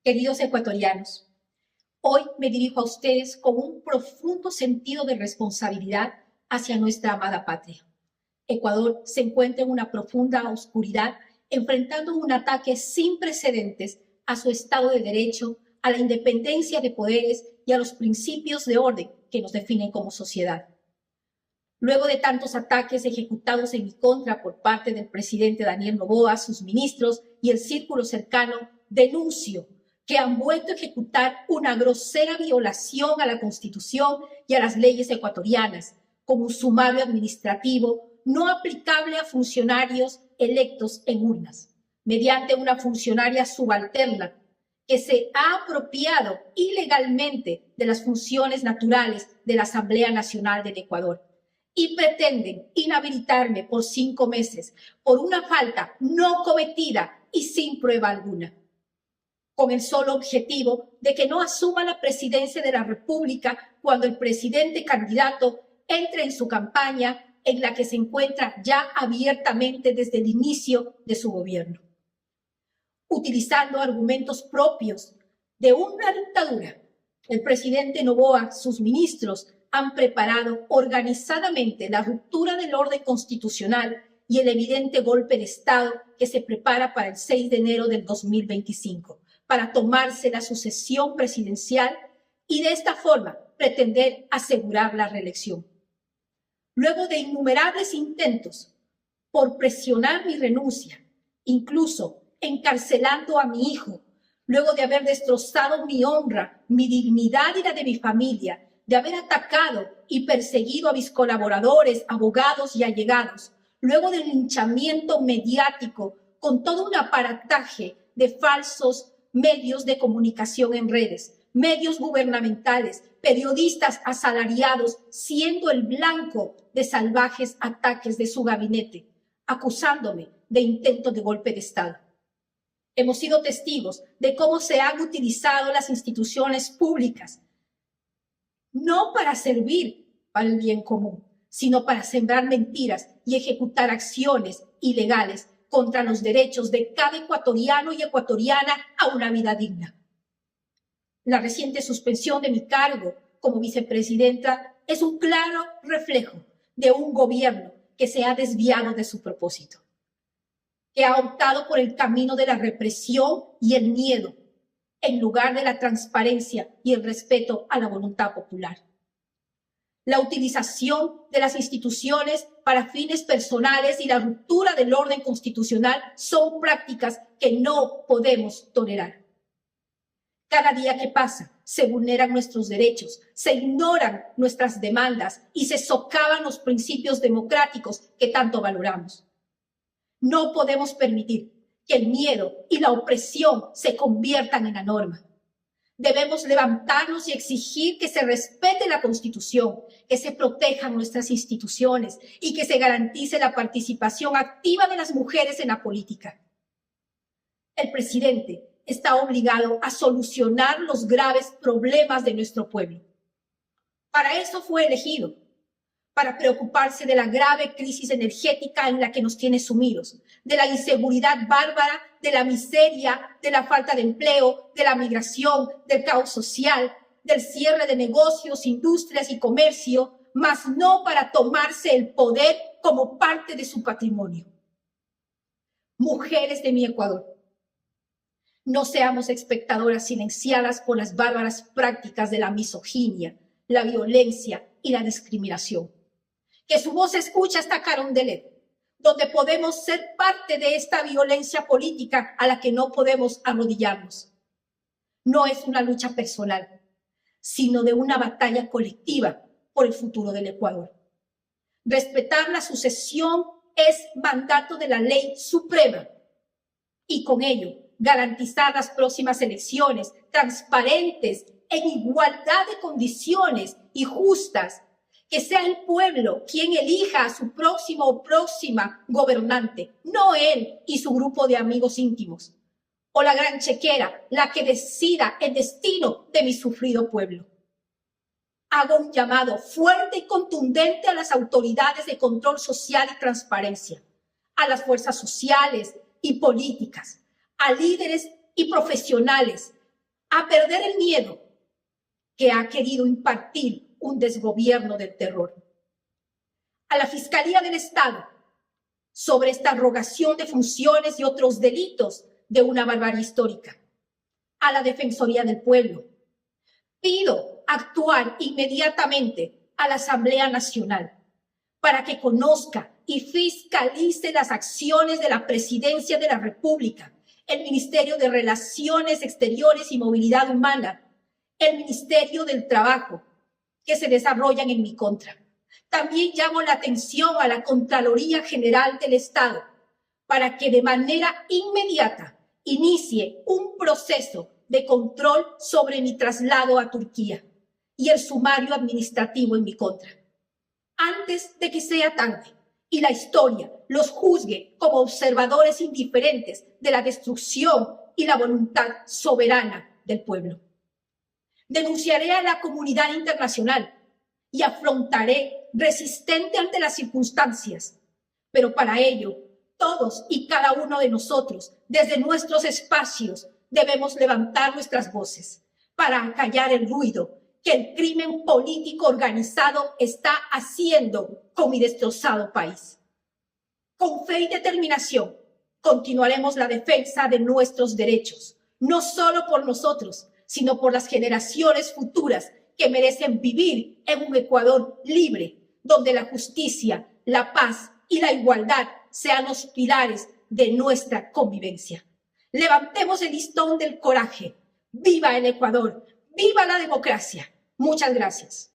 Queridos ecuatorianos, hoy me dirijo a ustedes con un profundo sentido de responsabilidad hacia nuestra amada patria. Ecuador se encuentra en una profunda oscuridad, enfrentando un ataque sin precedentes a su Estado de Derecho, a la independencia de poderes y a los principios de orden que nos definen como sociedad. Luego de tantos ataques ejecutados en mi contra por parte del presidente Daniel Noboa, sus ministros y el círculo cercano, denuncio que han vuelto a ejecutar una grosera violación a la Constitución y a las leyes ecuatorianas, con un sumario administrativo no aplicable a funcionarios electos en urnas, mediante una funcionaria subalterna que se ha apropiado ilegalmente de las funciones naturales de la Asamblea Nacional del Ecuador y pretenden inhabilitarme por 5 meses por una falta no cometida y sin prueba alguna, con el solo objetivo de que no asuma la presidencia de la República cuando el presidente candidato entre en su campaña, en la que se encuentra ya abiertamente desde el inicio de su gobierno. Utilizando argumentos propios de una dictadura, el presidente Noboa, sus ministros, han preparado organizadamente la ruptura del orden constitucional y el evidente golpe de Estado que se prepara para el 6 de enero del 2025, para tomarse la sucesión presidencial y de esta forma pretender asegurar la reelección. Luego de innumerables intentos por presionar mi renuncia, incluso encarcelando a mi hijo, luego de haber destrozado mi honra, mi dignidad y la de mi familia, de haber atacado y perseguido a mis colaboradores, abogados y allegados, luego del linchamiento mediático con todo un aparataje de falsos medios de comunicación en redes, medios gubernamentales, periodistas asalariados, siendo el blanco de salvajes ataques de su gabinete, acusándome de intento de golpe de Estado. Hemos sido testigos de cómo se han utilizado las instituciones públicas, no para servir para el bien común, sino para sembrar mentiras y ejecutar acciones ilegales contra los derechos de cada ecuatoriano y ecuatoriana a una vida digna. La reciente suspensión de mi cargo como vicepresidenta es un claro reflejo de un gobierno que se ha desviado de su propósito, que ha optado por el camino de la represión y el miedo, en lugar de la transparencia y el respeto a la voluntad popular. La utilización de las instituciones para fines personales y la ruptura del orden constitucional son prácticas que no podemos tolerar. Cada día que pasa se vulneran nuestros derechos, se ignoran nuestras demandas y se socavan los principios democráticos que tanto valoramos. No podemos permitir que el miedo y la opresión se conviertan en la norma. Debemos levantarnos y exigir que se respete la Constitución, que se protejan nuestras instituciones y que se garantice la participación activa de las mujeres en la política. El presidente está obligado a solucionar los graves problemas de nuestro pueblo. Para eso fue elegido, para preocuparse de la grave crisis energética en la que nos tiene sumidos, de la inseguridad bárbara, de la miseria, de la falta de empleo, de la migración, del caos social, del cierre de negocios, industrias y comercio, mas no para tomarse el poder como parte de su patrimonio. Mujeres de mi Ecuador, no seamos espectadoras silenciadas por las bárbaras prácticas de la misoginia, la violencia y la discriminación. Que su voz se escuche hasta Carondelet, donde podemos ser parte de esta violencia política a la que no podemos arrodillarnos. No es una lucha personal, sino de una batalla colectiva por el futuro del Ecuador. Respetar la sucesión es mandato de la ley suprema y con ello garantizar las próximas elecciones transparentes, en igualdad de condiciones y justas, que sea el pueblo quien elija a su próximo o próxima gobernante, no él y su grupo de amigos íntimos, o la gran chequera, la que decida el destino de mi sufrido pueblo. Hago un llamado fuerte y contundente a las autoridades de control social y transparencia, a las fuerzas sociales y políticas, a líderes y profesionales, a perder el miedo que ha querido impartir un desgobierno del terror. A la Fiscalía del Estado, sobre esta arrogación de funciones y otros delitos de una barbarie histórica. A la Defensoría del Pueblo, pido actuar inmediatamente a la Asamblea Nacional para que conozca y fiscalice las acciones de la Presidencia de la República, el Ministerio de Relaciones Exteriores y Movilidad Humana, el Ministerio del Trabajo, que se desarrollan en mi contra. También llamo la atención a la Contraloría General del Estado para que de manera inmediata inicie un proceso de control sobre mi traslado a Turquía y el sumario administrativo en mi contra, antes de que sea tarde y la historia los juzgue como observadores indiferentes de la destrucción y la voluntad soberana del pueblo. Denunciaré a la comunidad internacional y afrontaré resistente ante las circunstancias, pero para ello todos y cada uno de nosotros, desde nuestros espacios, debemos levantar nuestras voces para acallar el ruido que el crimen político organizado está haciendo con mi destrozado país. Con fe y determinación continuaremos la defensa de nuestros derechos, no solo por nosotros, sino por las generaciones futuras que merecen vivir en un Ecuador libre, donde la justicia, la paz y la igualdad sean los pilares de nuestra convivencia. Levantemos el listón del coraje. ¡Viva el Ecuador! ¡Viva la democracia! Muchas gracias.